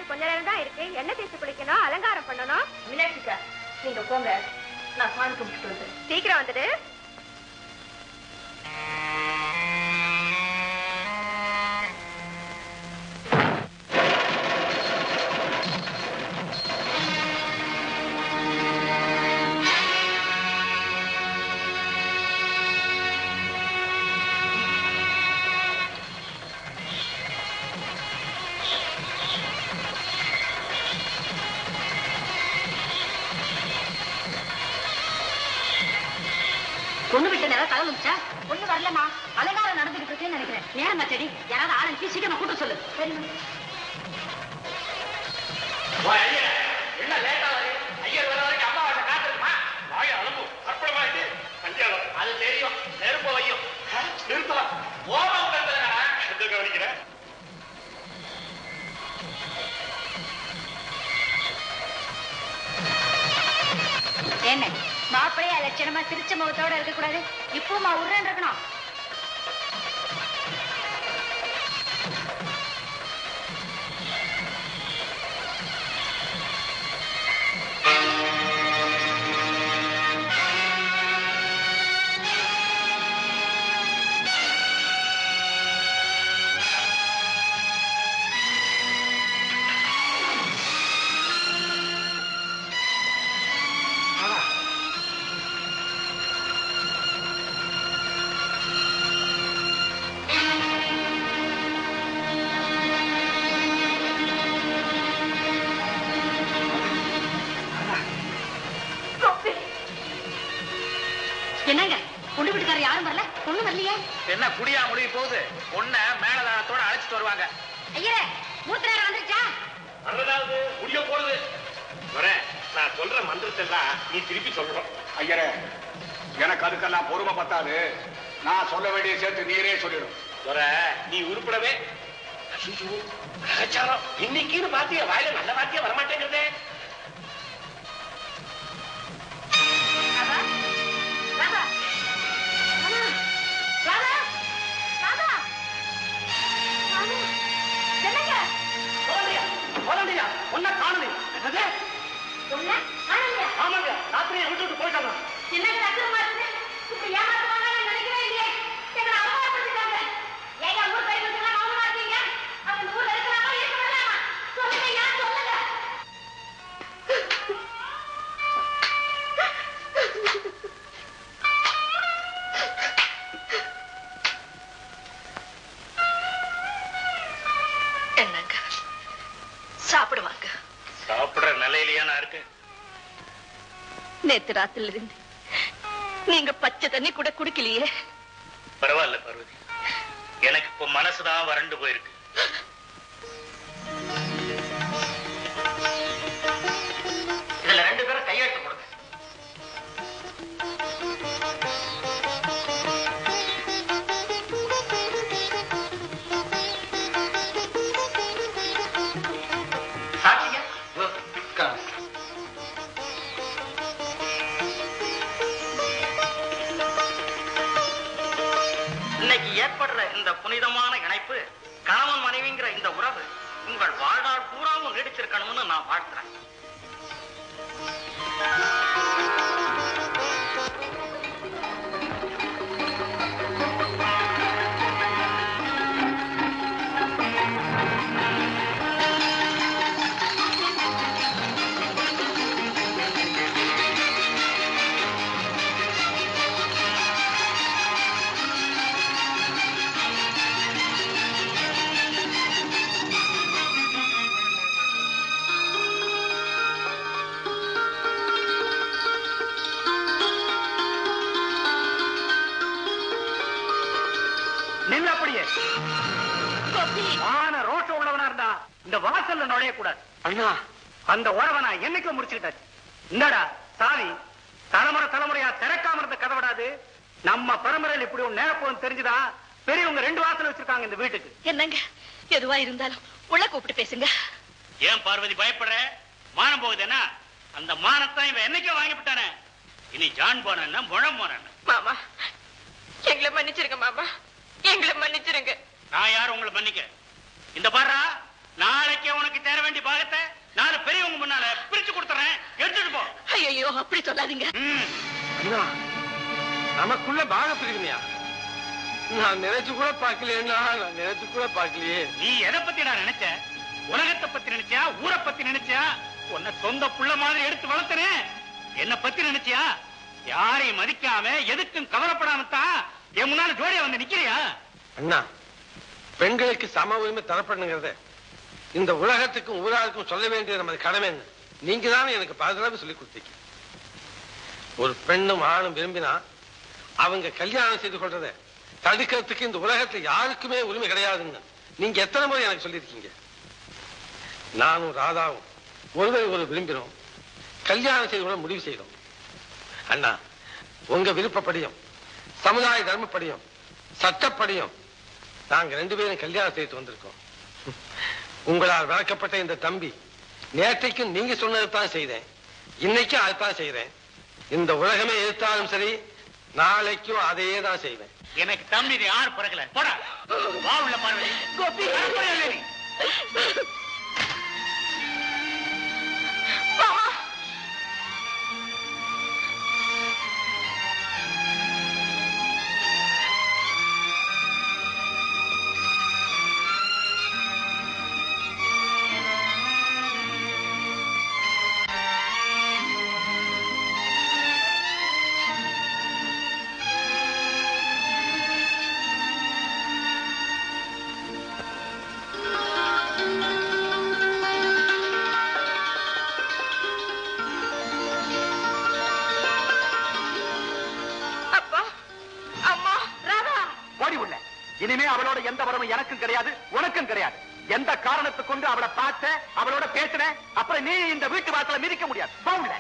கொஞ்ச நேரம் தான் இருக்கு. என்ன தேய்ச்சி குளிக்கணும், அலங்காரம் பண்ணணும். மீனாட்சிக்கா நீங்க போங்க, நான் சாமி கும்பிட்டு வந்து. சீக்கிரம் வந்துடு. பொண்ணு விட்டு நேரம் தகவல் வந்துச்சா? பொண்ணு வரலமா, அலங்காரம் நடந்துகிட்டு இருக்கேன்னு நினைக்கிறேன். நேரமா செடி, யாராவது ஆளுக்கு சீக்கிரமா கூட்ட சொல்லு. சரி என்ன லேட்டா வருது? ஐயர் வர வரைக்கும் அம்மா வாட்ட காத்துருக்குமா? வாய அளவு அற்புதமா இது கல்யாணம். அது தெரியும், நெருப்ப வையும். நிறுத்தலாம். ஓரம் கவனிக்கிறேன். என்ன மாப்பிளையா லட்சணமா சிரிச்ச முகத்தோட இருக்க கூடாது? இப்பவுமா உருன்னு இருக்கணும். என்னங்க பொண்ணு வீட்டுக்காரர் யாரும் வரல? பொண்ணு வரலையே. என்ன குடியா முழுகி போகுது? பொண்ண மேலதாளத்தோட அழைச்சிட்டு வருவாங்க. ஐயரே மூர்த்த நேரம் வந்துருச்சா? வர்றதாவது முடிய போகுது. நான் சொல்ற மந்திரத்தை எல்லாம் நீ திருப்பி சொல்லணும். ஐயரே எனக்கு அதுக்கெல்லாம் பொறுமை பத்தாது. நான் சொல்ல வேண்டிய சேர்த்து நீரே சொல்லிடும். நீ உருப்படவே இன்னைக்குன்னு பாத்தியா வாயில நல்ல வாத்தியா வரமாட்டேங்கிறதே. ஒன்ன காணலை. ஆமாங்க, ராத்திரியை விட்டுட்டு போயிட்டாங்க. என்னங்க சாப்பிடுவாங்க. சாப்பிடுற நிலையிலேயே நான் இருக்கேன். நேத்து ராத்திரில இருந்து நீங்க பச்சை தண்ணி கூட குடிக்கலையே. பரவாயில்ல பார்வதி, எனக்கு இப்ப மனசுதான் வறண்டு போயிருக்கு. இதுல 2 பேரும் கையெழுத்து கொடுங்க. சாட்சிங்க இன்னைக்கு ஏற்படுற இந்த புனிதமான இணைப்பு, கணவன் மனைவிங்கிற இந்த உறவு உங்கள் வாழ்நாள் பூராவும் நீடிச்சிருக்கணும்னு நான் வாழ்த்துறேன். ரோஷ உள்ளவனா இருந்தா இந்த வாசல்ல நுழைய கூடாது. அண்ணா, அந்த உறவனா என்னைக்கு முடிச்சுக்கிட்டாச்சு. இந்தடா சாவி, தலைமுறை தலைமுறையா திறக்காம இருந்த கதவிடாது. நம்ம பரம்பரையில் இப்படி ஒரு நேரப்போன்னு தெரிஞ்சுதா பெரியவங்க 2 வாசல் வச்சிருக்காங்க இந்த வீட்டுக்கு. என்னங்க எதுவா இருந்தாலும் உள்ள கூப்பிட்டு பேசுங்க. ஏன் பார்வதி பயப்படுற? மானம் போகுதுன்னா அந்த மானத்தான் இவன் என்னைக்கோ வாங்கிவிட்டானே. இனி ஜான் போன முழம் போன. மாமா எங்களை மன்னிச்சிருங்க. மாமா எங்களை மன்னிச்சிருங்க. நான் யாரும் உங்களை மன்னிக்க. இந்த பாரா, நாளைக்கே உனக்கு தேர வேண்டிய பாகத்தை ஐயோ அப்படி சொல்லாதீங்க. நமக்குள்ள பாக பிரிவினையா? நான் நினைச்சு கூட பாக்கலையா? நான் நினைச்சு கூட பாக்கலையே. நீ எதை பத்தி நான் நினைச்ச? உலகத்தை பத்தி நினைச்சியா? ஊரை பத்தி நினைச்சியா? உன்னை சொந்த புள்ள மாதிரி எடுத்து வளர்த்தனே, என்ன பத்தி நினைச்சியா? யாரையும் மதிக்காம எதுக்கும் கவலைப்படாம தான் என் முன்னால ஜோடியா வந்து நிக்கிறியா? அண்ணா, பெண்களுக்கு சம உரிமை தரப்படுங்கிறத இந்த உலகத்துக்கும் ஊராருக்கும் சொல்ல வேண்டிய நமது கடமை என்ன? நீங்க தானே எனக்கு பாதுகாப்பு சொல்லி கொடுத்தீங்க. ஒரு பெண்ணும் ஆணும் விரும்பினா அவங்க கல்யாணம் செய்து கொள்றத தடுக்கிறதுக்கு இந்த உலகத்துல யாருக்குமே உரிமை கிடையாதுன்னு நீங்க எத்தனை முறை எனக்கு சொல்லியிருக்கீங்க. நானும் ராதாவும் ஒருவர் ஒரு விரும்பினோம், கல்யாணம் செய்து கொள்ள முடிவு செய்தோம். அண்ணா, உங்க விருப்பப்படியும் சமுதாய தர்மப்படியும் சட்டப்படியும் நாங்க 2 பேரும் கல்யாணம் செய்து வந்திருக்கோம். உங்களால் வளர்க்கப்பட்ட இந்த தம்பி நேற்றைக்கும் நீங்க சொன்னதுதான் செய்தேன், இன்னைக்கும் அதைத்தான் செய்யறேன். இந்த உலகமே எதிர்த்தாலும் சரி, நாளைக்கும் அதையே தான் செய்வேன். எனக்கு தம்பி யார் பிறக்கல. போடா, வா உள்ள பார்வதி. கோபி, இனிமே அவளோட எந்த வரமும் எனக்கும் கிடையாது, உனக்கும் கிடையாது. எந்த காரணத்தை கொண்டு அவளை பார்த்த, அவளோட பேசின, அப்புறம் நீ இந்த வீட்டு வாசல மிதிக்க முடியாது. போகல.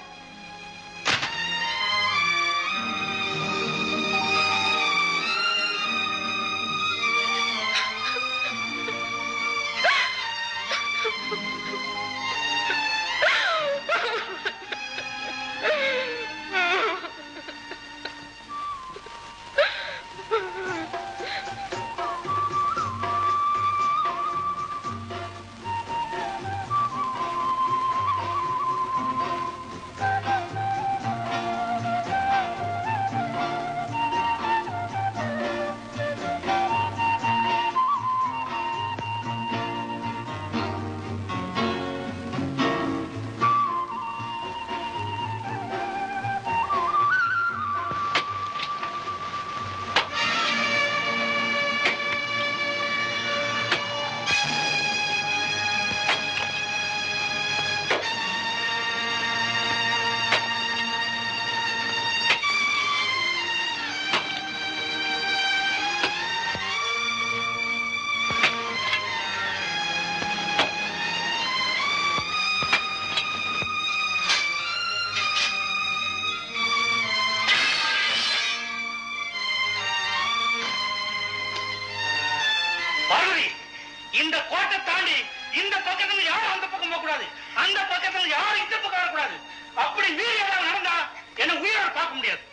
இந்த கோட்டை தாண்டி இந்த பக்கத்துல யாரும் அந்த பக்கம் போக கூடாது, அந்த பக்கத்துல யாரும் இந்த பக்கம் வரக்கூடாது. அப்படி மீறி ஏதாவது நடந்தா என்ன உயிரோட பார்க்க முடியாது.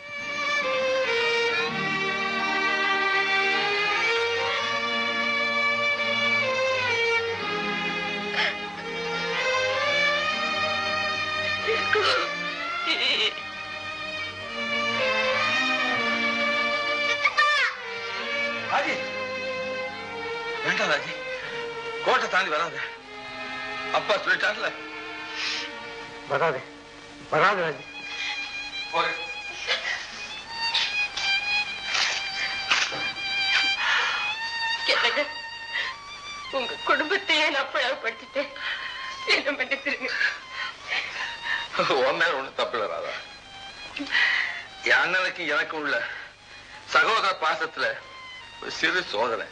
ராஜி, வேண்டாம் ராஜி, கோட்டை தாண்டி வராது. அப்பா சொல்லிட்டார்ல. வராது வராது ராஜி. உங்க குடும்பத்தையே நான் பிளவுபடுத்திட்டேன், என்ன மன்னிச்சிருங்க. உன் மேல ஒண்ணு தப்பு வராதா? என் அண்ணனுக்கு எனக்கு உள்ள சகோதர பாசத்துல ஒரு சிறு சோதனை.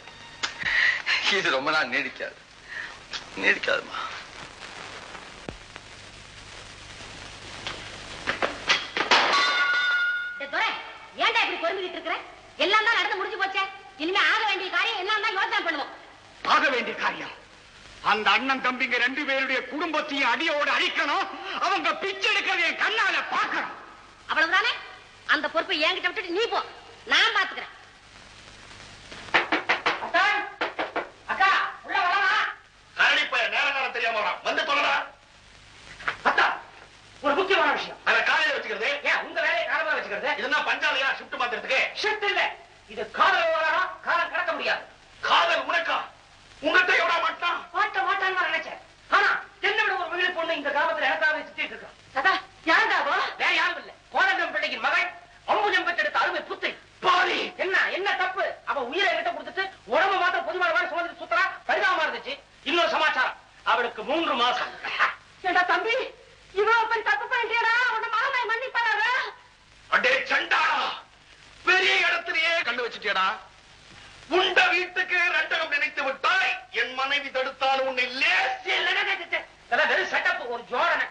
இது ரொம்ப நாள் நீடிக்காது, நீடிக்காதுமா. ஏன்டா இப்படி பொறுமைக்கிட்டு இருக்கிற? எல்லாம் தான் நடந்து முடிஞ்சு போச்சே. இனிமே ஆக வேண்டிய காரியம் எல்லாம் தான் யோசனை பண்ணுவோம். ஆக வேண்டிய காரியம் அந்த அண்ணன் தம்பிங்க 2 பேருடைய குடும்பத்தையும் அடியோடு அழிக்கணும். அவங்க பிச்சை எடுக்கிறத என் கண்ணால பார்க்கணும். அவ்வளவுதானே? அந்த பொறுப்பை என்கிட்ட விட்டுட்டு நீ போ, நான் பாத்துக்கிறேன். அக்கா உள்ள வரவா? கரடி பைய நேரம் தெரியாம வந்து தொலைடா. அத்தா, ஒரு முக்கியமான விஷயம். அந்த காலையில யாருதாவோ? வேற யாரும் இல்ல, கோதண்டம் பிள்ளையின் மகள் அம்புஜம் பெற்றெடுத்த அருமை புத்தை. பாரி என்ன என்ன தப்பு? அவ உயிரை கிட்ட கொடுத்துட்டு உடம்பு மாத்திரம் பொதுவான மாதிரி சுமந்து சுத்தரா பரிதாபமா இருந்துச்சு. இன்னொரு சமாச்சாரம், அவளுக்கு 3 மாசம். ஏண்டா தம்பி, இவ்வளவு பெரிய தப்பு பண்ணிட்டியடா, உன்னை மாமனாய் மன்னிப்பாரா? அடே சண்டாளா, பெரிய இடத்திலேயே கண்டு வச்சுட்டியடா. உண்ட வீட்டுக்கு ரெண்டகம் நினைத்து விட்டாய். என் மனைவி தடுத்தால் உன்னை வெறும் செட்டப், ஒரு ஜோடனை.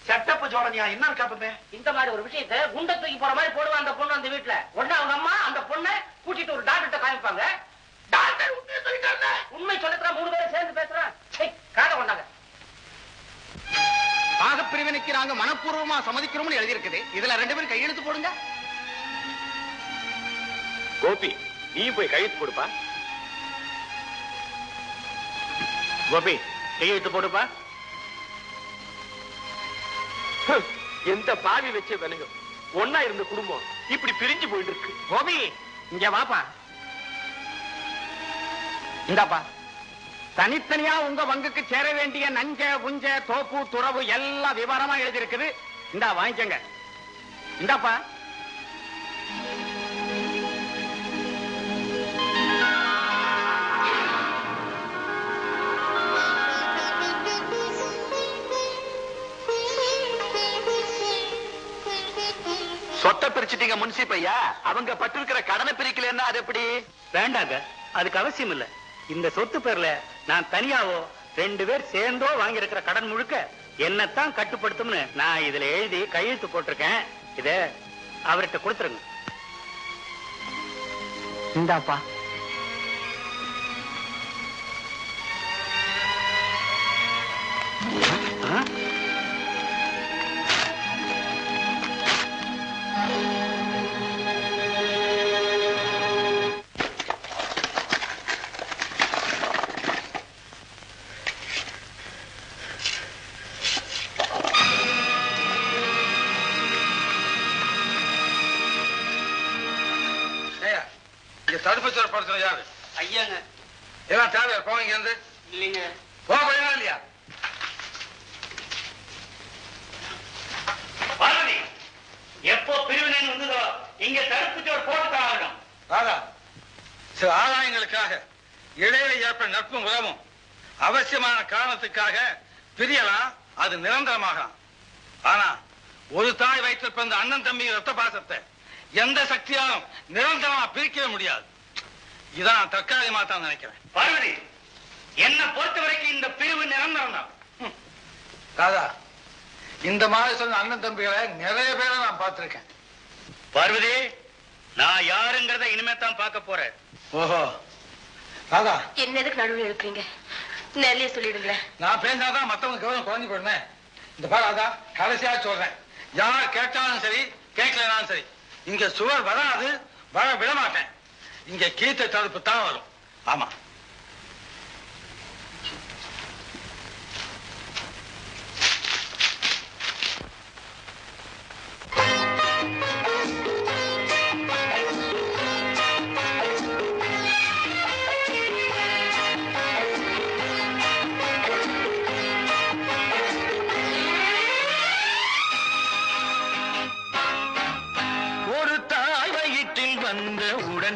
செட்டப்பு ஜோடனியா? என்ன காப்பமே? இந்த மாதிரி ஒரு விஷயத்தை குண்ட தூக்கி போற மாதிரி போடுவா அந்த பொண்ணு அந்த வீட்டுல. உடனே அவங்க அம்மா அந்த பொண்ணை கூட்டிட்டு ஒரு டாக்டர்கிட்ட காமிப்பாங்க. டாக்டர் உண்மை சொல்லத்துல 3 பேரும் சேர்ந்து பேசுறான். காதை கொண்டாங்க. பாகப்பிரிவினைக்கு நாங்க மனப்பூர்வமா சம்மதிக்கிறோம்னு எழுதியிருக்குது. இதுல 2 பேரும் கையெழுத்து போடுங்க. கோபி, நீ போய் கையெழுத்து போடுப்பா. கோபி, கையெழுத்து போடுப்பா. எந்த பாவி வச்ச வெனுங்க ஒன்னா இருந்த குடும்பம் இப்படி பிரிஞ்சு போயிட்டு இருக்கு. கோபி, இங்க வாப்பா. இந்தாப்பா, தனித்தனியா உங்க பங்குக்கு சேர வேண்டிய நஞ்ச புஞ்ச தோப்பு துறவு எல்லாம் விவரமா எழுதியிருக்குது. இந்தா வாங்கிக்கங்க. இந்தாப்பா. சொத்தை பிரிச்சுட்டீங்க முன்சிப் ஐயா. அவங்க பட்டிருக்கிற கடனை பிரிக்கலன்னா அது எப்படி? வேண்டாங்க, அதுக்கு அவசியம் இல்ல. இந்த சொத்து பேர்ல நான் தனியாவோ 2 பேர் சேர்ந்தோ வாங்கியிருக்கிற கடன் முழுக்க என்னத்தான் கட்டுப்படுத்தும்னு நான் இதுல எழுதி கையெழுத்து போட்டிருக்கேன். இத அவர்கிட்ட கொடுத்துருங்க. இந்தாப்பா. தடுப்பு படுத்துற யாரு? ஐயாங்க. எல்லாம் தேவை போங்க இருந்து. இல்லைங்க. போக இல்லையா? பார்வதி, எப்போ பிரிவினை வந்ததோ இங்க தடுப்பு சோறு போட்டுத்தான் ஆகணும். ராதா, சில ஆதாயங்களுக்காக இடையில ஏற்பட்ட நட்பும் உறவும் அவசியமான காரணத்துக்காக பிரியலாம், அது நிரந்தரமாகலாம். ஆனா ஒரு தாய் வயிற்றில் பிறந்த அண்ணன் தம்பி ரத்த பாசத்தை எந்த சக்தியாலும் நிரந்தரமா பிரிக்கவே முடியாது. இதான் தற்காலிகமா தான் நினைக்கிறேன். பார்வதி, என்ன பொறுத்த வரைக்கும் இந்த பிரிவு நிரந்தரம் தான். ராதா, இந்த மாதிரி சொன்ன அண்ணன் தம்பிகளை நிறைய பேரை நான் பார்த்திருக்கேன். பார்வதி, நான் யாருங்கிறத இனிமே தான் பார்க்க போறேன். ஓஹோ, ராதா, என்ன எதுக்கு நடுவில் இருக்கிறீங்க? நெல்லையே சொல்லிடுங்களேன். நான் பேசினாதான் மத்தவங்க கவனம் குறைஞ்சு போயிடுனேன். இந்த பாரு ராதா, கடைசியா சொல்றேன், யார் கேட்டாலும் சரி கேட்கலனாலும் சரி, இங்க சுவர் வராது, வர விட மாட்டேன். இங்க கீத்த தடுப்பு தான் வரும். ஆமா.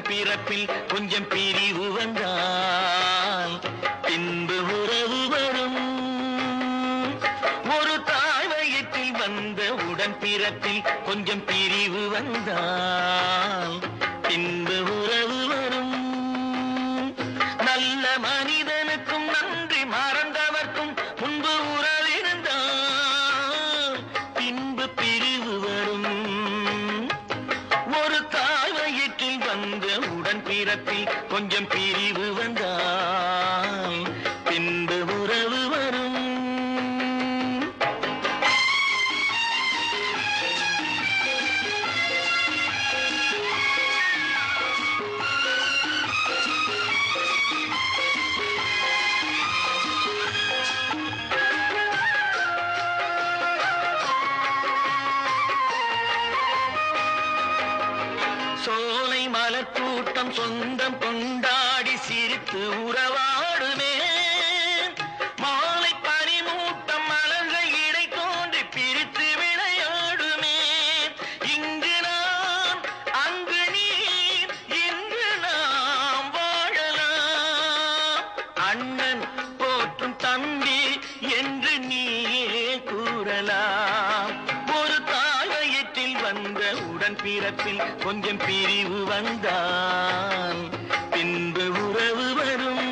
பிறப்பில் கொஞ்சம் பிரிவு வந்தால் பின்பு உறவு வரும். ஒரு தாய் வயிற்றில் வந்த உடன் பிறப்பில் கொஞ்சம் பிரிவு வந்தால் பின்பு உறவு வரும். நல்ல மனிதனுக்கும் நன்றி மறந்தவர்க்கும் முன்பு உறவிருந்தால் பின்பு பிரிவு வரும். ஒரு தாய் வயிற்றில் வந்த உடன் பிறப்பில் கொஞ்சம் பிரிவு வந்தால் பின்பு உறவு வரும். சோலை மலர் கூட்டம் சொந்தம் கொண்டாடி சிரித்து உறவாடுமே. மாலை பனிமூட்டம் மலர்கள் இடை தோன்றி பிரித்து விளையாடும். பிறப்பில் கொஞ்சம் பிரிவு வந்தான் பின்பு உறவு வரும்.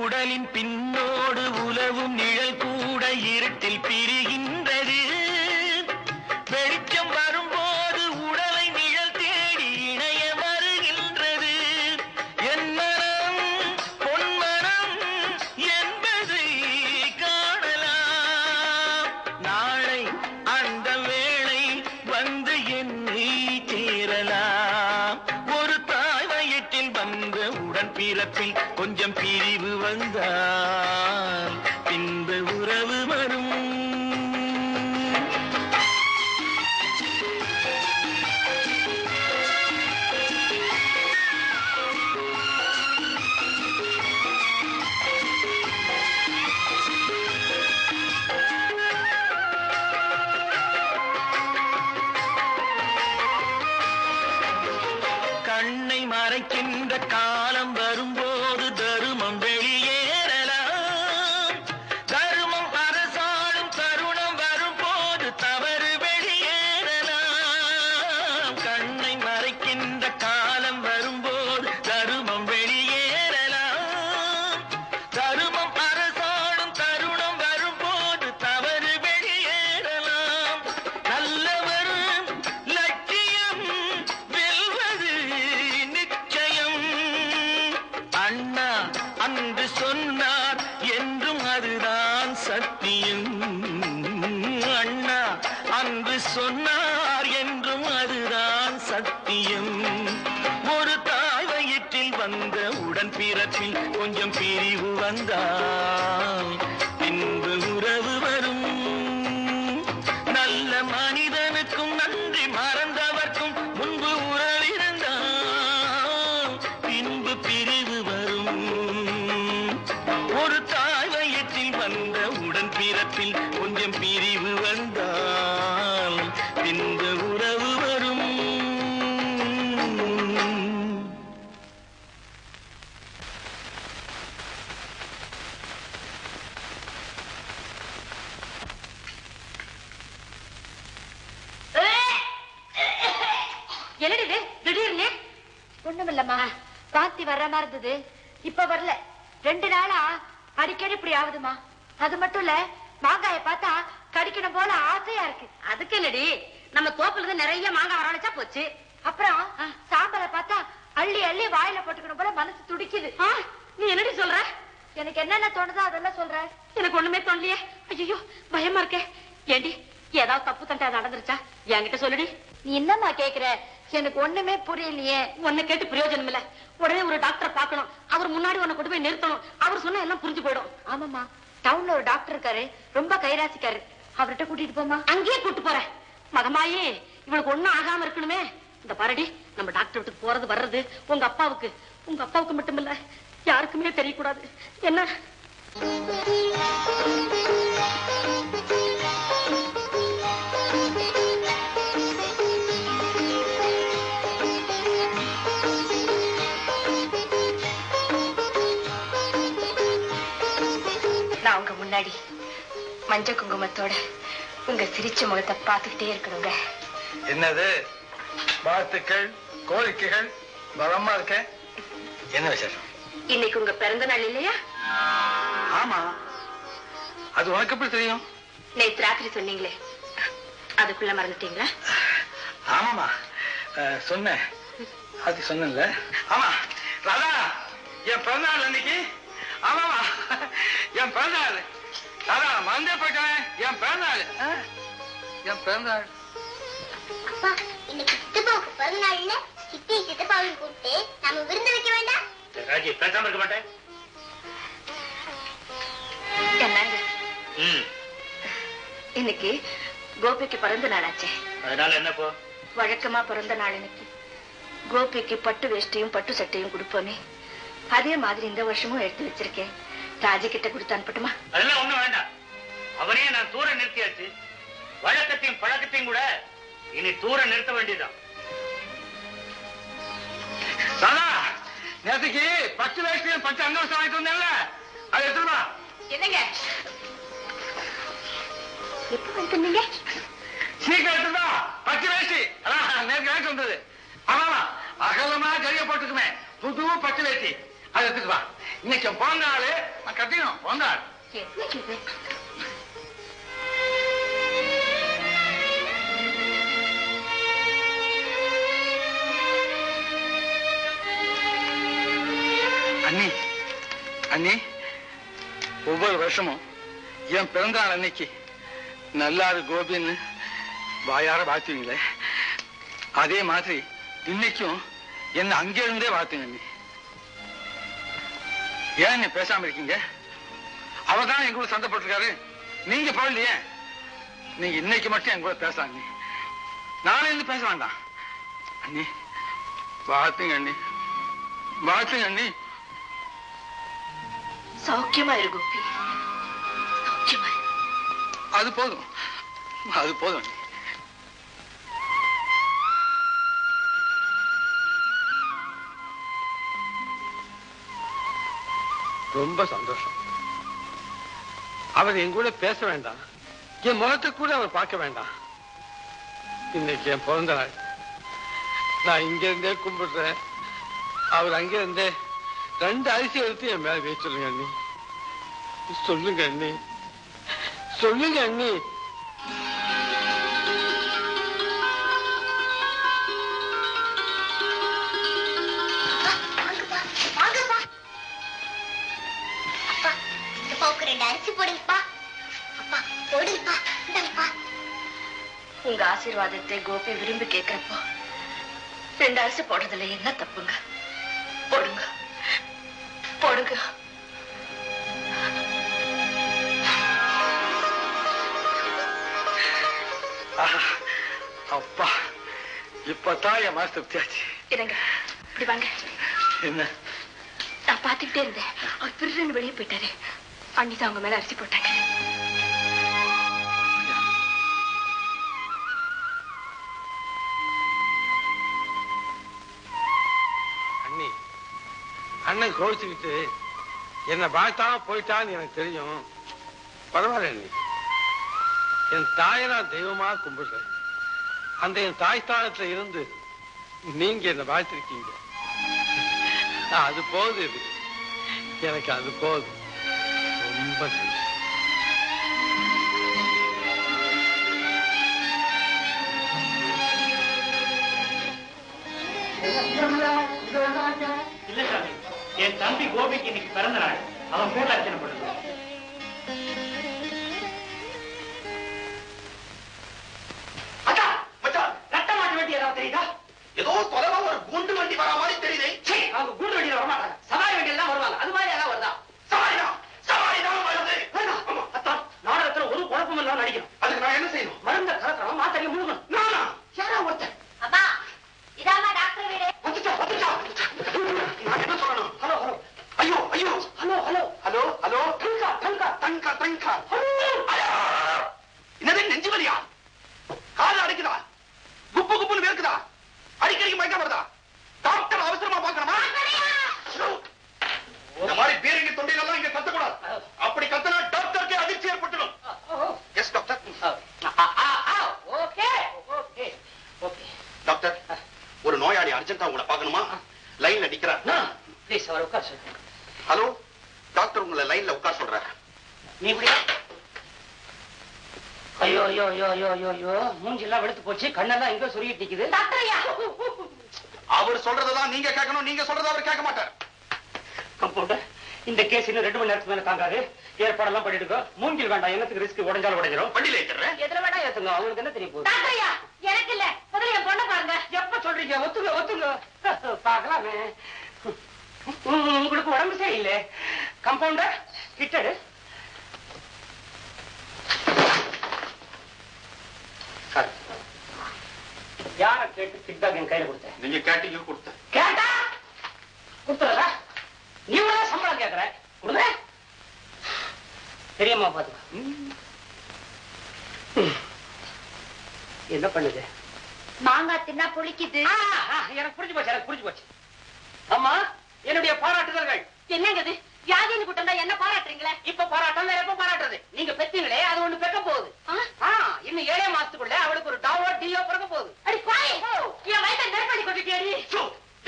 உடலின் பின்னோடு உலவும் நிழல் கூட இருட்டில் பிரிகின்றது. வெளிச்சம் வரும்போது உடலை நிழல் தேடி இணைய வருகின்றது. என் மனம் பொன்மனம் என்பதை காணலாம். நாளை அந்த வேளை வந்து என்னை சேரலாம். ஒரு தாய் வயிற்றில் வந்த உடன் பிறப்பில் கொஞ்சம் பிரிவு வந்தால் பின்பு உறவு வரும். கண்ணை மறைக்கின்ற காலம் வரும்போது தருமம் வெளியேறலாம். தருமம் அரசாளும் தருணம் வரும்போது தவறு வெளியேறலாம். கண்ணை மறைக்கின்ற காலம் வரும்போது தருமம் வெளியேறலாம். தருமம் அரசாளும் தருணம் வரும்போது தவறு வெளியேறலாம். நல்லவர் லட்சியம் வெல்வது நிச்சயம். அண்ணா அன்று சொன்னார் என்றும் அதுதான் சத்தியம். அண்ணா அன்று சொன்னார் என்றும் அதுதான் சத்தியம். ஒரு தாய் வயிற்றில் வந்த உடன் பிறப்பில் கொஞ்சம் பிரிவு வந்தால் பின்பு உறவு வரும். நல்ல மனிதனுக்கும் நன்றி மறந்தவர்க்கும் முன்பு உறவிருந்தால் பின்பு பிரிவு வரும். ஒரு தாய் வயிற்றில் வந்த உடன் பிறப்பில் கொஞ்சம் பிரிவு வந்தால் பின்பு உறவு வரும். என்னடி இது திடீர்னு? ஒண்ணுமில்லம்மா, வாந்தி வர்ற மாதிரி இருந்தது, இப்ப வரல. 2 நாளா அடிக்கடி இப்படி ஆகுதுமா. அது மட்டும் இல்ல, மாங்காய பார்த்தா கடிக்கணும் போல ஆசையா இருக்கு. அதுக்கு இல்லடி, நம்ம தோப்புல இருந்து நிறைய மாங்காய் வரவழைச்சா போச்சு. அப்புறம் சாம்பாரை பார்த்தா அள்ளி அள்ளி வாயில போட்டுக்கணும் போல மனசு துடிக்குது. நீ என்னடி சொல்ற? எனக்கு என்னென்ன தோணுதோ அதெல்லாம் சொல்ற. எனக்கு ஒண்ணுமே தோணலையே. ஐயோ பயமா இருக்கே. ஏண்டி ஏதாவது தப்பு தண்டா நடந்துருச்சா? என்கிட்ட சொல்லுடி. நீ என்னம்மா கேக்குற? எனக்கு ஒண்ணுமே புரியலையே. உன்னை கேட்டு பிரயோஜனம் இல்ல. உடனே ஒரு டாக்டரை பார்க்கணும். அவர் முன்னாடி உன்னை கொண்டு போய் நிறுத்தணும். அவர் சொன்னா எல்லாம் புரிஞ்சு போயிடும். ஆமாமா, டவுன்ல ஒரு டாக்டர் இருக்காரு, ரொம்ப கைராசிக்காரு. அவர்கிட்ட கூட்டிட்டு போமா. அங்கேயே கூட்டு போறேன். மகமாயே, இவளுக்கு ஒண்ணும் ஆகாம இருக்கணுமே. இந்த பாரடி, நம்ம டாக்டர் வீட்டுக்கு போறது வர்றது உங்க அப்பாவுக்கு மட்டுமில்ல, யாருக்குமே தெரியக்கூடாது. என்ன? நான் உங்க முன்னாடி மஞ்ச குங்குமத்தோட உங்க சிரிச்ச முகத்தை பார்த்துக்கிட்டே இருக்கணுங்க. என்னது வாழ்த்துக்கள், கோரிக்கைகள் பலமா இருக்க? என்ன விசேஷம்? இன்னைக்கு உங்க பிறந்த நாள் இல்லையா? ஆமா, அது உனக்கு எப்படி தெரியும்? நேற்று ராத்திரி சொன்னீங்களே, அதுக்குள்ள மறந்துட்டீங்களா? ஆமாமா, சொன்னேன். அது சொன்னல. ஆமா ராதா, என் பிறந்தநாள் அன்னைக்கு. ஆமாமா, என் பிறந்தநாள். ராதா மறந்தே போயிட்டேன். என் பிறந்தநாள். அப்பா, இன்னைக்கு சித்தப்பாவுக்கு பிறந்தநாள்ல சித்தி சித்தப்பாவையும் கூப்பிட்டு நம்ம விருந்து வைக்க வேண்டாம்? ராஜி, பேசாம இருக்க மாட்டேன். என்னங்க, இன்னைக்கு கோபிக்கு பிறந்த நாளாச்சே. அதனால என்னப்போ? வழக்கமா பிறந்த நாள் இன்னைக்கு கோபிக்கு பட்டு வேஷ்டியும் பட்டு சட்டையும் கொடுப்போமே, அதே மாதிரி இந்த வருஷமும் எடுத்து வச்சிருக்கேன். ராஜி கிட்ட கொடுத்து அனுப்பட்டுமா? அதெல்லாம் ஒண்ணும் வேண்டாம். அவனே நான் தூர நிறுத்தியாச்சு. வழக்கத்தையும் பழக்கத்தையும் கூட இனி தூர நிறுத்த வேண்டியதுதான். நேற்றுக்கு 10 வயசுலயும் 10 அங்கவசம் வாங்கிட்டு வந்தேன்ல, அது எடுத்துருமா. என்னங்க எப்ப வந்துட்டீங்க? சீக்கிரம் எடுத்துருமா. 10 வயசு அதான் நேற்று வாங்கிட்டு வந்தது. ஆமா, அகலமா கரிய போட்டுக்குமே புது 10 வயசு, அதை எடுத்துட்டு வா. இன்னைக்கு பிறந்த நாள், நான் கட்டிக்கணும். பிறந்த நாள் அண்ணி. அண்ணி, ஒவ்வொரு வருஷமும் என் பிறந்த நாள் அன்னைக்கு நல்லாரு கோபின்னு வாயார வாழ்த்துவீங்களே, அதே மாதிரி இன்னைக்கும் என்ன அங்கே இருந்தே வாழ்த்துங்க அண்ணி. ஏன் நீ பேசாம இருக்கீங்க? அவர்தான் எங்க கூட சண்டை போட்டிருக்காரு, நீங்க போடலையே. நீங்க இன்னைக்கு மட்டும் என் கூட பேச அண்ணி, நாளை இருந்து பேச வேண்டாம் அண்ணி. வாழ்த்துங்க அண்ணி, வாழ்த்துங்க அண்ணி. சௌக்கியமா இரு கோபி, சௌக்கியமா இரு. அது போதும், அது போதும். ரொம்ப சந்தோஷம். அவர் என் கூட பேச வேண்டாம், என் முகத்தை கூட அவர் பார்க்க வேண்டாம். இன்னைக்கு என் பிறந்த நாள், நான் இங்க இருந்தே கும்பிடுறேன், அவர் அங்க இருந்தே 2 அரிசி எடுத்து என் மேல வைக்க சொல்லுங்க அண்ணி. சொல்லுங்க அண்ணி, சொல்லுங்க அண்ணி. உங்க ஆசீர்வாதத்தை கோபி விரும்பி கேட்கிறப்போ 2 அரிசி போடுறதுல என்ன தப்புங்க? போடுங்க, போடுங்க. அப்பா, இப்பதான் என் மனசு திருப்தியாச்சு. இருங்க, இப்படி வாங்க. என்ன? நான் பாத்துக்கிட்டே இருந்தேன், அவர் திருன்னு வெளியே போயிட்டாரு. அன்னிதான் அவங்க மேல அரிசி போட்டாங்க. அண்ணி, அண்ணன் கோவிச்சுக்கிட்டு என்ன வாழ்த்தாம போயிட்டான்னு எனக்கு தெரியும். பரவாயில்ல அண்ணி, என் தாயை நான் தெய்வமா கும்பிடுறேன். அந்த என் தாய் ஸ்தானத்துல இருந்து நீங்க என்ன வாழ்த்திருக்கீங்க, அது போதும். எனக்கு அது போதும். ரொம்ப நன்றி. இல்ல சாமி, என் தம்பி கோபிக்கு இன்னைக்கு பிறந்த நாள், அவன் பேர் அர்ச்சனை பண்ணுது. ஏதோ தொலைவா ஒரு குண்டு வண்டி வரா மாதிரி தெரியுது. அவங்க குண்டு வண்டியில வரமாட்டாங்க, சவாரி வண்டியில தான் வருவாங்க. அது மாதிரி ஏதாவது வருதா? சவாரிதான் வருது. நாடகத்துல ஒரு குழப்பம் எல்லாம் நடிக்கணும். அதுக்கு நான் என்ன செய்யணும்? மருந்த கலக்கணும், மாத்திரையை முழுகணும். நானா? யாரா ஒருத்தன்? அப்பா, இதாமா டாக்டர் வீடு. வந்துச்சா. நான் என்ன சொல்லணும்? ஹலோ ஹலோ, ஐயோ ஐயோ, ஹலோ ஹலோ ஹலோ ஹலோ, தங்கா தங்கா தங்கா தங்கா. என்னது நெஞ்சு வலியா? காது அடிக்குதா? குப்பு குப்புன்னு வேர்க்குதா? அடிக்கடிக்கு மயக்கம் வருதா? டாக்டர் அவசரமா பாக்கணுமா? இந்த மாதிரி பேருங்க தொண்டையிலெல்லாம் இங்க கத்தக்கூடாது. அப்படி கத்தனா டாக்டருக்கு அதிர்ச்சி ஏற்பட்டுடும். Yes doctor. Okay okay okay. Doctor, ஒரு நோயாளி அர்ஜென்ட்டா உங்களை பார்க்கணுமா? லைன்ல நிக்கிறார். ப்ளீஸ் அவரை உட்கார சொல்லுங்க. ஹலோ டாக்டர், உங்களை லைன்ல உட்கார சொல்றாரு. நீ இப்படியா? ஐயோ ஐயோ ஐயோ ஐயோ ஐயோ ஐயோ, மூஞ்சி எல்லாம் வெளுத்து போச்சு, கண்ணெல்லாம் எங்க சொருகிட்டு நிக்குது. அவர் சொல்றதான் நீங்க கேட்கணும், நீங்க சொல்றத அவர் கேட்க மாட்டார். கம்பவுண்டர், இந்த கேஸ் இன்னும் 2 மணி நேரத்துக்கு மேல தாங்காது. ஏற்பாடெல்லாம் பண்ணிடுங்க. மூங்கில் வேண்டாம், என்னத்துக்கு ரிஸ்க், உடைஞ்சாலும் உடைஞ்சிடும். வண்டியில ஏத்துறேன். எதுல வேணா ஏத்துங்க, அவங்களுக்கு என்ன தெரிய போகுது? எனக்கு இல்ல, முதல்ல என் பொண்ணை பாருங்க. எப்ப சொல்றீங்க? ஒத்துங்க ஒத்துங்க, பாக்கலாமே. உங்களுக்கு உடம்பு சரியில்லை. கம்பவுண்டர் கிட்டடு. யார கேட்டு ஃபீட்பேக் என் கையில கொடுத்தேன்? நீங்க கேட்டீங்க, கொடுத்தேன். கேட்டா கொடுத்துறதா? நீ சம்பளம் கேட்கற, கொடுங்க. பெரியம்மா பாத்துக்க. என்ன பண்ணுது? மாங்காய் தின்னா புளிக்குது. எனக்கு புரிஞ்சு போச்சு, எனக்கு புரிஞ்சு போச்சு. அம்மா, என்னுடைய பாராட்டுதல்கள். என்னங்க இது? வியாதின்னு கூட்டம் தான் என்ன பாராட்டுறீங்களே? இப்ப பாராட்டம் எப்ப பாராட்டுறது? நீங்க பெத்தீங்களே, அது ஒண்ணு பெக்க போகுது. இன்னும் 7 மாசத்துக்குள்ள அவளுக்கு ஒரு டாவோ டியோ பிறக்க போகுது. அடி பாய், என் வயித்தை நெருப்படி கொண்டுட்டேடி.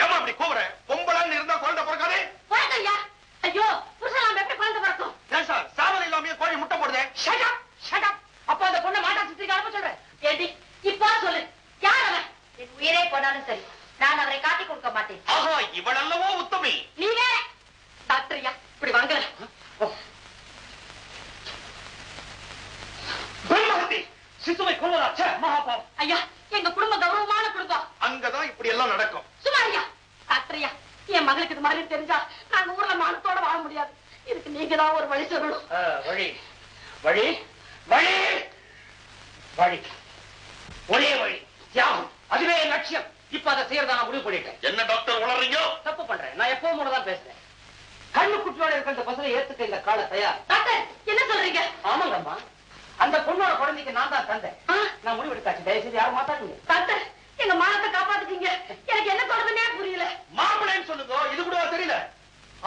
ஏமா அப்படி கூவுற? பொம்பளான்னு இருந்தா குழந்தை பிறக்காதே. பிறக்கையா? ஐயோ, புருஷன் எப்படி குழந்தை பிறக்கும்? ஏன் சார் சாவல் இல்லாமயே கோழி முட்டை போடுதே? Shut up, shut up. அப்ப அந்த பொண்ணை மாட்டா சித்திரிக்க அனுப்ப சொல்றேன். ஏடி, இப்போ சொல்லு, யார் அவன்? என் உயிரே போனாலும் சரி, நான் அவரை காட்டி கொடுக்க மாட்டேன். ஆஹா, இவளல்லவோ உத்தமி. நீ வேற. டாக்டர்யா, இப்படி வாங்க. சிசுவை கொள்வதா மகாபாவம். ஐயா, எங்க குடும்ப கௌரவமான குடும்பம். அங்கதான் இப்படி எல்லாம் நடக்கும். சுமாரியா, டாக்டர்யா, என் மகளுக்கு இது மாதிரி தெரிஞ்சா நாங்க ஊர்ல மானத்தோட வாழ முடியாது. இதுக்கு நீங்க தான் ஒரு வழி சொல்லணும். வழி வழி வழி வழி ஒரே வழி தியாகம், அதுவே என் லட்சியம். இப்ப அதை செய்யறதா நான் முடிவு பண்ணிட்டேன். என்ன டாக்டர் உளறீங்க? தப்பு பண்றேன். நான் எப்பவும் மூலதான் பேசுறேன். கண்ணு குட்டியோட இருக்க இந்த பசங்க ஏத்துக்க இந்த கால தயார். டாக்டர், என்ன சொல்றீங்க? ஆமாங்கம்மா, அந்த பொண்ணோட குழந்தைக்கு நான் தான் தந்தேன். நான் முடிவு எடுத்தாச்சு. தயவுசெய்து யாரும் மாத்தாதீங்க. டாக்டர், எங்க மானத்தை காப்பாத்துக்கீங்க. எனக்கு என்ன தொடர்புனே புரியல. மாப்பிள்ளைன்னு சொல்லுங்க, இது கூட தெரியல.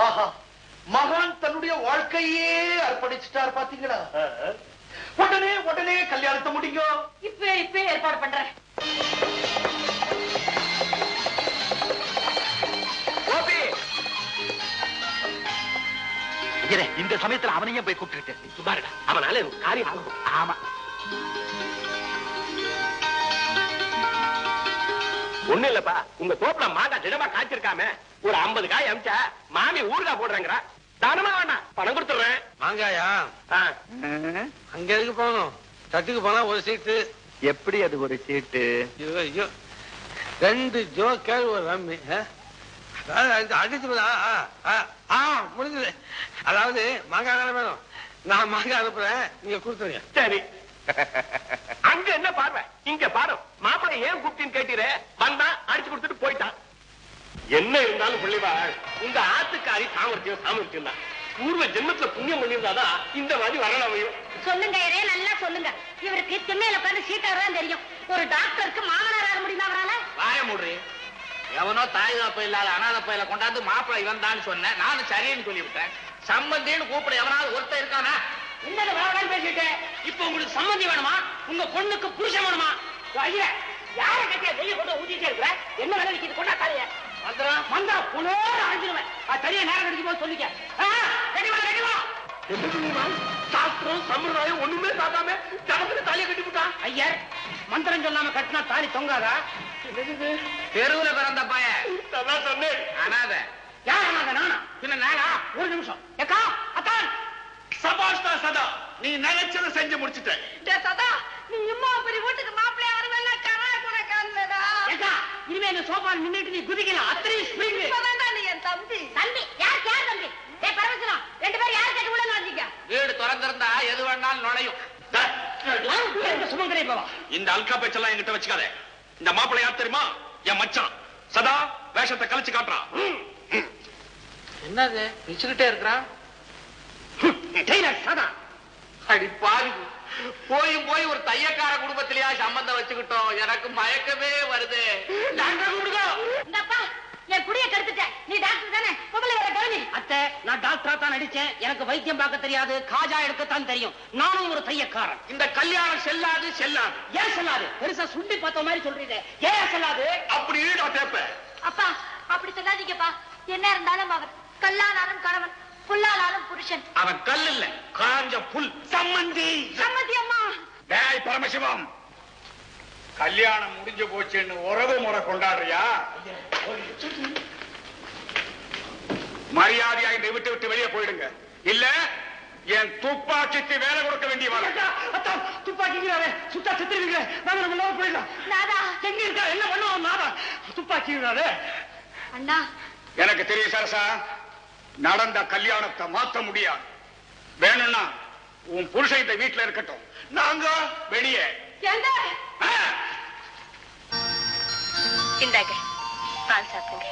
ஆஹா, மகான் தன்னுடைய வாழ்க்கையே அர்ப்பணிச்சுட்டார் பாத்தீங்களா? உடனே உடனே கல்யாணத்தை முடிங்க. இப்ப ஏற்பாடு பண்றேன். இந்த சமயத்துல அவனையும் போய் கூப்பிட்டு சுமாரிடா, அவனால காரியம் ஆகும். ஆமா, ஒண்ணு இல்லப்பா, உங்க தோப்புல மாங்காய் திடமா காய்ச்சிருக்காம ஒரு 50 காய் அமிச்சா மாமி ஊறுகாய் போடுறேங்கிறா. தானமா வேணாம், பணம் கொடுத்துடுறேன். மாங்காயா? அங்க எதுக்கு போகணும்? தட்டுக்கு போனா ஒரு சீட்டு. எப்படி அது ஒரு சீட்டு? ஐயோ, 2 ஜோக்கர் ஒரு ரம்மி. அடிச்சு முடிஞ்சது. அதாவது மாங்காய் தானே வேணும். நான் மாங்காய் அனுப்புறேன், நீங்க கொடுத்துருங்க. சரி. அங்க என்ன பார்வை, இங்க பாரு. மாப்பிள்ளை ஏன் கூப்பிட்டின்னு கேட்டீரே, வந்தா அடிச்சு கொடுத்துட்டு போயிட்டான். என்ன இருந்தாலும் பிள்ளைவா, உங்க ஆத்துக்காரி சாமர்த்தியம் தான். பூர்வ ஜென்மத்துல புண்ணியம் பண்ணியிருந்தாதான் இந்த மாதிரி வரலாம். சொல்லுங்க, நல்லா சொல்லுங்க. இவருக்கு திண்ணையில உட்கார்ந்து சீட்டாதான் தெரியும். ஒரு டாக்டருக்கு மாமனார் ஆக முடியுமா அவரால? வாய மூடுறி. எவனோ தாய் தாப்ப இல்லாத அனாத பையில கொண்டாந்து மாப்பிள்ளை இவன் சொன்னேன். நானும் சரின்னு சொல்லிவிட்டேன். சம்பந்தின்னு கூப்பிட எவனாவது ஒருத்தர் இருக்கானா? என்னது வேணாலும் பேசிட்டேன். இப்ப உங்களுக்கு சம்பந்தி வேணுமா? உங்க பொண்ணுக்கு புருஷன் வேணுமா? ஐயா, யார கட்டியா வெய்ய கொண்டு ஊதிட்டே இருக்கிற? என்ன வேலை நிக்கிது? கொண்டா தாலிய. மந்திரம் மந்திரம் புனோட அழிஞ்சிருவேன். சரியா நேரம் கிடைக்கும் போது சொல்லிக்க. ரெடிவா சாஸ்திரம் சம்பிரதாயம் ஒண்ணுமே சாதாம ஜனத்துக்கு தாலியை கட்டி விட்டான். ஐயர், மந்திரம் சொல்லாம கட்டினா தாலி தொங்காதா? தெருவுல பிறந்த பையன் சொன்னேன். அனாத. யார் அனாத? நானா? பின்ன நானா? ஒரு நிமிஷம். ஏக்கா, அத்தான். சபாஷ்டா சதா, நீ நினைச்சதை செஞ்சு முடிச்சுட்ட. சதா, நீ இம்மா பெரிய வீட்டுக்கு மாப்பிள்ளை அருமையா கரா கூட காணலடா. ஏக்கா, இனிமே இந்த சோபால நின்னுட்டு நீ குதிக்கலாம். அத்தனை ஸ்பிரிங். இப்பதான் நீ என் தம்பி. தம்பி? யார் தம்பி? பரமசிவம், 2 பேரும் யார் கேட்டு உள்ள நுழைஞ்சிக்க? வீடு திறந்திருந்தா எது வேணாலும் நுழையும். சுமங்கரை பாவா, இந்த அல்கா பேச்செல்லாம் என்கிட்ட வச்சுக்காத. இந்த மாப்பிள்ளை யார் தெரியுமா? என் மச்சான். சதா வேஷத்தை கழிச்சு காட்டுறான். என்னது பிச்சுக்கிட்டே இருக்கிறான்? சதா, அடி பாரு, போய் ஒரு தையக்கார குடும்பத்திலேயா சம்பந்தம் வச்சுக்கிட்டோம். எனக்கு மயக்கமே வருது. இந்தப்பா, என் குடிய கெடுத்துட்டேன். நீ டாக்டர் தானே? பொம்பளை வேற கவனி. அத்தை, நான் டாக்டரா தான் நடிச்சேன். எனக்கு வைத்தியம் பார்க்க தெரியாது, காஜா எடுக்கத்தான் தெரியும். நானும் ஒரு தையக்காரன். இந்த கல்யாணம் செல்லாது. ஏன் செல்லாது? பெருசா சுண்டி பார்த்த மாதிரி சொல்றீங்க. ஏன் செல்லாது? அப்படி நான் கேட்பேன். அப்பா, அப்படி சொல்லாதீங்கப்பா. என்ன இருந்தாலும் அவர் கல்லானாலும் கணவன், புல்லானாலும் புருஷன். அவன் கல் இல்ல, காஞ்ச புல். சம்மந்தி அம்மா. டேய் பரமசிவம், கல்யாணம் முடிஞ்சு போச்சுன்னு உறவு முறை கொண்டாடுறியா? மரியாதையா இந்த விட்டு வெளியே போயிடுங்க. இல்ல என் துப்பாக்கிக்கு வேலை கொடுக்க வேண்டிய துப்பாக்கி சுத்தா செத்துருவீங்க. போயிடலாம். நாதா, எங்க இருக்கா? என்ன பண்ணுவோம்? நாதா, துப்பாக்கி அண்ணா. எனக்கு தெரியும் சரசா, நடந்த கல்யாணத்தை மாத்த முடியாது. வேணும்னா உன் புருஷன் இந்த வீட்டுல இருக்கட்டும், நாங்க வெளியே. இந்தாங்க, பால் சாப்பிடுங்க.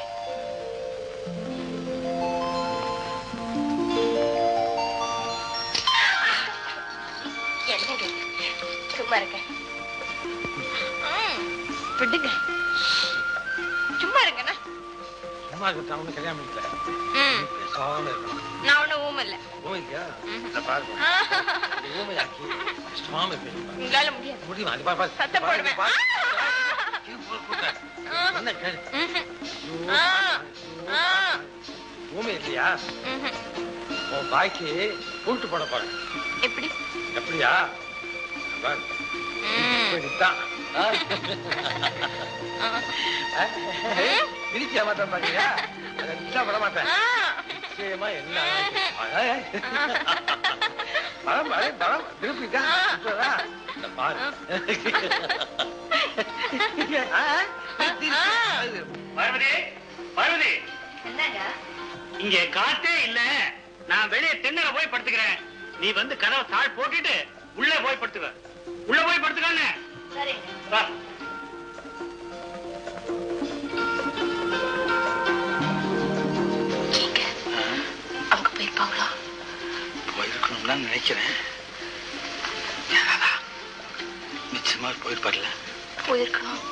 என்னங்க சும்மா இருக்க? விடுங்க, சும்மா இருங்கண்ணா. சும்மா இருக்கட்டும், அவனு கல்யாணம் பண்ணிக்கல. பேசாம இருக்கணும். நான் ஒண்ணும் ஊமை இல்ல. ஊமைக்கா? இந்த பாருங்க, ஊமையாக்கி பேசாம இருக்கணும். உங்களால முடியாது. முடியுமா? அது பாரு, சத்தம் போடுவேன். என்ன கேளு. ஊமை இல்லையா? உன் பாய்க்கு பூட்டு போட போறேன். எப்படி? எப்படியா? இப்படித்தான். பிரிச்சு ஏமாத்த பாத்தீங்க. அதை விட மாட்டேன். நிச்சயமா என்ன பழம் பழம் பழம் திருப்பிக்கா பாரு. பார்வதி, பார்வதி, இங்க காத்தே இல்ல. நான் வெளியே திண்ணல போய் படுத்துக்கிறேன். நீ வந்து கதவை தாழ் போட்டுட்டு உள்ளே போய் படுத்துக்க. உள்ள போய் படுத்துக்கானே. வா. அங்க போயிருப்பாங்களா? போயிருக்கணும்னு தான் நினைக்கிறேன். நிச்சயமா போயிருப்பார்ல. போயிருக்கணும்.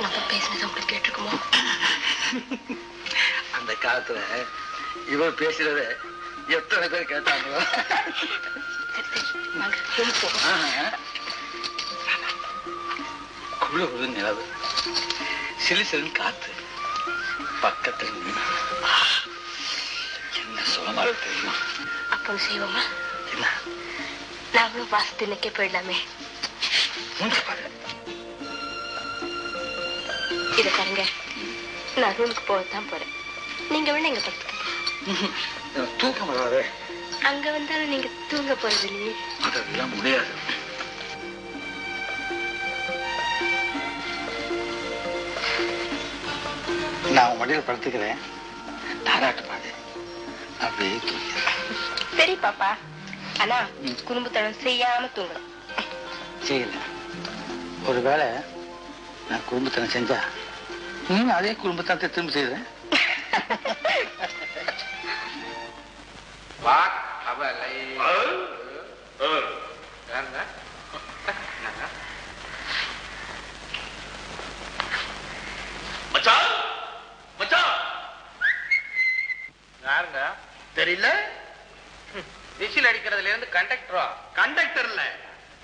நம்ம பேசினது உங்களுக்கு கேட்டிருக்குமோ? அந்த காலத்துல இவர் பேசுறத எத்தனை பேர் கேட்டாங்களோ. குழு நிலவு, சிலு சிலுன்னு காத்து, பக்கத்துல என்ன சுகமா தெரியுமா? அப்போ செய்வோமா? என்ன? நாங்களும் வாசத்து நிக்க போயிடலாமே. மூஞ்ச பாரு. இத பாருங்க, நான் ரூமுக்கு போகத்தான் போறேன். நீங்க வேணா எங்க படுத்துக்க. தூக்கம் வராது. அங்க வந்தாலும் நீங்க தூங்க போறது இல்லையே. அதெல்லாம் முடியாது. நான் உன் மடியில் படுத்துக்கிறேன். தாராட்டு பாடு. அப்படியே தூங்கிறேன். சரி பாப்பா, ஆனா குடும்பத்தனம் செய்யாம தூங்கணும். செய்யல. ஒருவேளை நான் குடும்பத்தனம் செஞ்சா நீங்க அதே குடும்பத்தை திரும்ப செய்யறேன். மச்சான், மச்சான், யாருங்க தெரியல? விசில் அடிக்கிறதுல இருந்து கண்டக்டரா? கண்டக்டர் இல்ல,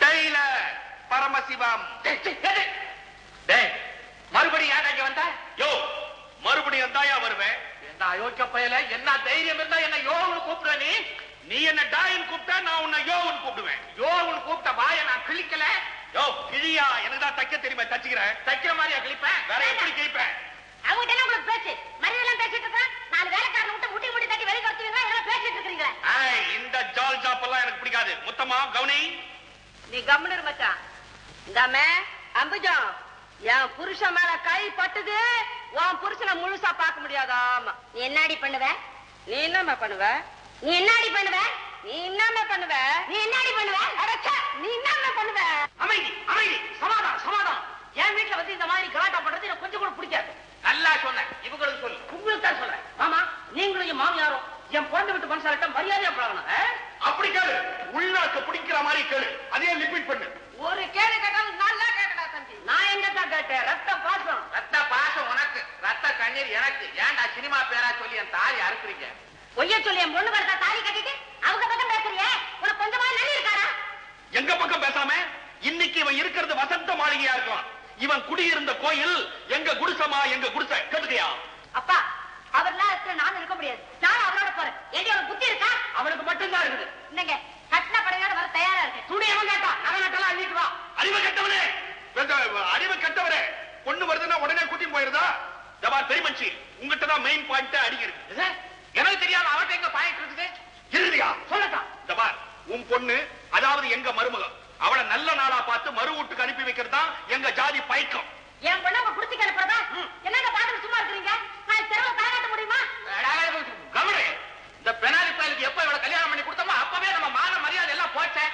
டெய்லர் பரமசிவம். மறுபடியும் ஏன் இங்க வந்த? யோ, மறுபடியும் தாயா வருவேன். என்ன அயோக்கிய பயல, என்ன தைரியம் இருந்தா என்ன யோன்னு கூப்பிடுற நீ? நீ என்ன டாயின்னு கூப்பிட்டா நான் உன்னை யோன்னு கூப்பிடுவேன். யோன்னு கூப்பிட்ட வாய நான் கிழிக்கல. யோ கிழியா, எனக்கு தான் தைக்க தெரியுமா, தச்சுக்கிறேன். தைக்கிற மாதிரியா கிழிப்பேன்? வேற எப்படி கிழிப்பேன்? அவங்க என்ன உங்களுக்கு பேச்சு மரியாதை பேசிட்டு இருக்கா? நாலு வேலைக்காரன் விட்டு முட்டி முட்டி தட்டி வெளியே கொடுத்துவீங்களா? என்ன பேசிட்டு இருக்கீங்களா? இந்த ஜால் ஜாப் எல்லாம் எனக்கு பிடிக்காது. மொத்தமா கவுனி. நீ கம்முனு மச்சான். இந்தாமே அம்புஜம், என் புருஷன் மேல கை பட்டுது, உன் புருஷனை முழுசா பார்க்க முடியாதாமா. நீ என்னடி பண்ணுவ? நீ என்னமா பண்ணுவ? நீ என்னடி பண்ணுவ? நீ என்னமா பண்ணுவ? நீ என்னடி பண்ணுவ? அடச்சே, நீ என்னமா பண்ணுவ? அமைதி, அமைதி, சமாதானம், சமாதானம். என் வீட்டுல வந்து இந்த மாதிரி கலாட்டா பண்றது எனக்கு கொஞ்சம் கூட பிடிக்காது. நல்லா சொன்ன, இவங்களுக்கு சொல்லு. உங்களுக்கு தான் சொல்றேன். ஆமா, நீங்களும் என் மாமியாரும் என் பொண்ணு விட்டு மனுஷார்ட்ட மரியாதையா பழகணும். அப்படி கேளு, உள்நாக்கு பிடிக்கிற மாதிரி கேளு. அதையே லிமிட் பண்ணு. ஒரு கேள்வி கேட்டாலும் நல்லா கேட்கடா தம்பி. நான் எங்க தான் கேட்டேன்? ரத்த பாசம். ரத்த பாசம் உனக்கு, ரத்த கண்ணீர் எனக்கு. ஏன்டா சினிமா பேரா சொல்லி என் தாலி அறுக்குறீங்க? பொய்ய சொல்லி என் பொண்ணு படுத்தா தாலி கட்டிட்டு அவங்க பக்கம் பேசுறியே, உனக்கு கொஞ்சமா நல்லி இருக்காரா? எங்க பக்கம் பேசாம, இன்னைக்கு இவன் இருக்கிறது வசந்த மாளிகையா இருக்கலாம். இவன் குடியிருந்த கோயில் எங்க குடிசமா, எங்க குடிசை. கேட்டுக்கையா? அப்பா, அவர்லாம் இருக்கிற நான் இருக்க முடியாது. நானும் அவரோட போறேன். ஏடி அவனுக்கு புத்தி இருக்கா? அவனுக்கு மட்டும்தான் இருக்குது. என்னங்க, கட்டின படையோட வர தயாரா இருக்கு. துணி எவன் கேட்டா? நகை நட்டெல்லாம் அள்ளிட்டு வா. அறிவு கட்டவனே, அறிவு கட்டவரே. பொண்ணு வருதுன்னா உடனே கூட்டிட்டு போயிருதா? ஜபார் பெரியமன்சி, உங்ககிட்ட தான் மெயின் பாயிண்ட் அடிக்கிறது. எனக்கு தெரியாம அவர்கிட்ட எங்க பாயிண்ட் இருக்குது? இருதியா சொல்லட்டா? ஜபார், உன் பொண்ணு, அதாவது எங்க மருமகம், அவளை நல்ல நாளா பார்த்து மறு வீட்டுக்கு அனுப்பி வைக்கிறது தான் எங்க ஜாதி பைக்கம். என் பொண்ணை உங்க புடிச்சு அனுப்புறதா? என்னங்க பாட்டு சும்மா இருக்கிறீங்க? நான் தெருவை காலாட்ட முடியுமா? கவலை, இந்த பெனாலி பயலுக்கு எப்ப இவளை கல்யாணம் பண்ணி கொடுத்தோமோ அப்பவே நம்ம மான மரியாதை எல்லாம் போச்சேன்.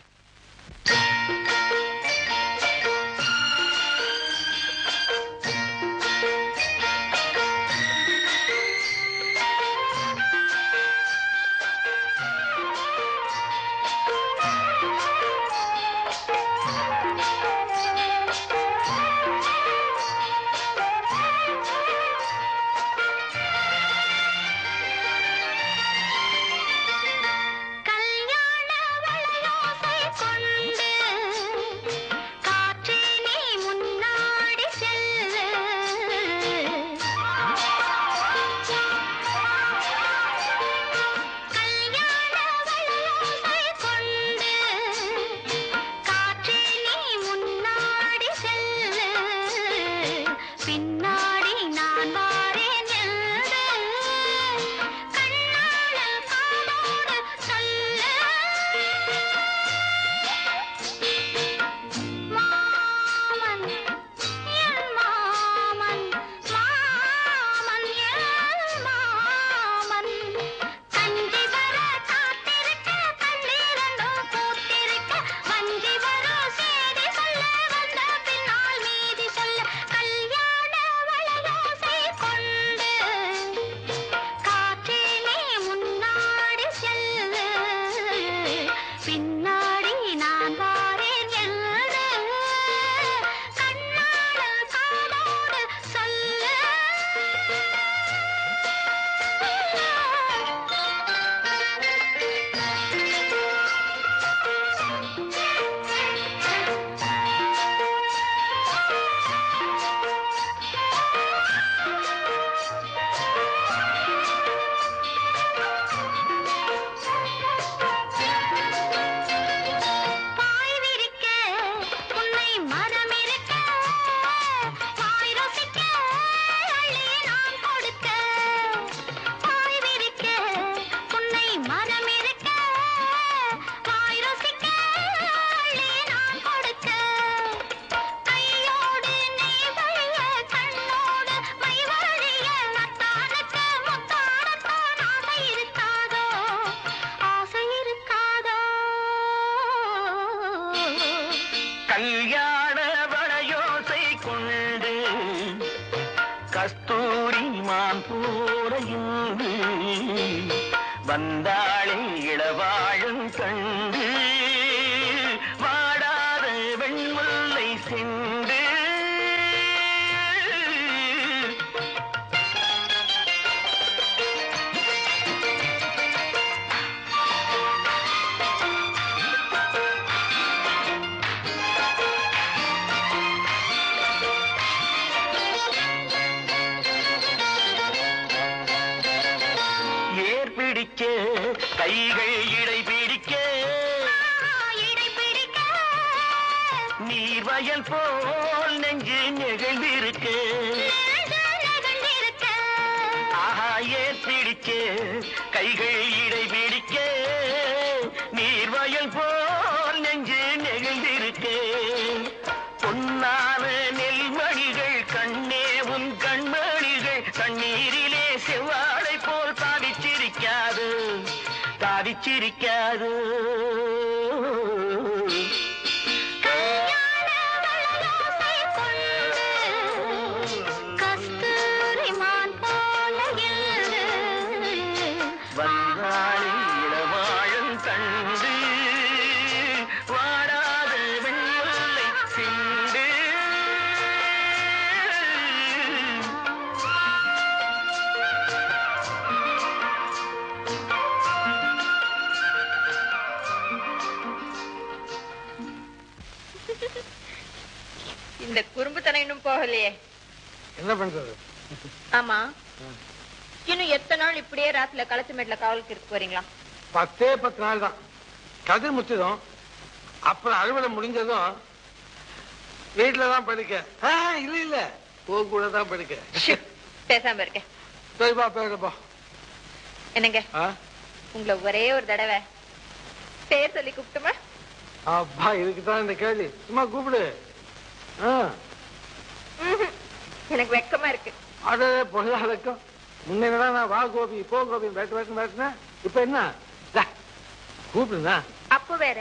கஸ்தூரிமான் போடையுண்டு வந்தாளே இளவாழும் கண்டு வாடாத வெண்முல்லை சென்று கைகள் இடை பிடிக்க நீர்வயல் போல் நெஞ்சு நெகிழ்ந்திருக்க ஆஹா ஏர் பிடிக்க கைகள் இடை பிடிக்க நீர்வயல் போல் நெஞ்சு நெகிழ்ந்திருக்க பொன்னான நெல்மணிகள் கண்ணே உன் கண்மணிகள் கண்ணீரிலே செவ்வாழை போல் தாவிச்சிருக்காது தாவிச்சிருக்காது கஸ்தூரிமான் போல வந்தாளி இளவாழும் கண்டு வாடாத வெண்முல்லை சிந்து இந்த குறும்புத்தனம் இன்னும் போகலையே. என்ன பண்றது? ஆமா, இன்னும் எத்தனை நாள் இப்படியே ராத்திரில களத்து மேட்ல காவலுக்கு இருக்க போறீங்களா? 10 நாள் தான். கதிர் முத்திடும், அப்புறம் அறுவடை முடிஞ்சதும் வீட்டுலதான் படுக்க. இல்ல இல்ல, போக கூட தான் படுக்க. பேசாம இருக்கேன். சரிப்பா, பேசப்பா. என்னங்க, உங்களை ஒரே ஒரு தடவை பேர் சொல்லி கூப்பிட்டுமா? அப்பா, இதுக்குதான் இந்த கேள்வி. சும்மா கூப்பிடு. எனக்கு வெக்கமா இருக்கு. அடே பொருளாதாரம், முன்னதான் நான் வா கோபி போ கோபி பேட்டினேன். இப்ப என்ன கூப்பிடுனா? அப்ப வேற,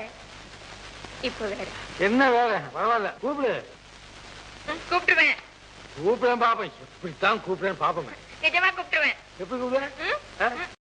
இப்ப வேற. என்ன வேற? பரவாயில்ல, கூப்பிடு. கூப்பிட்டுவேன். கூப்பிடுறேன் பாப்பேன். எப்படித்தான் கூப்பிடுறேன் பாப்பேன். நிஜமா கூப்பிட்டுவேன். எப்படி கூப்பிடுறேன்?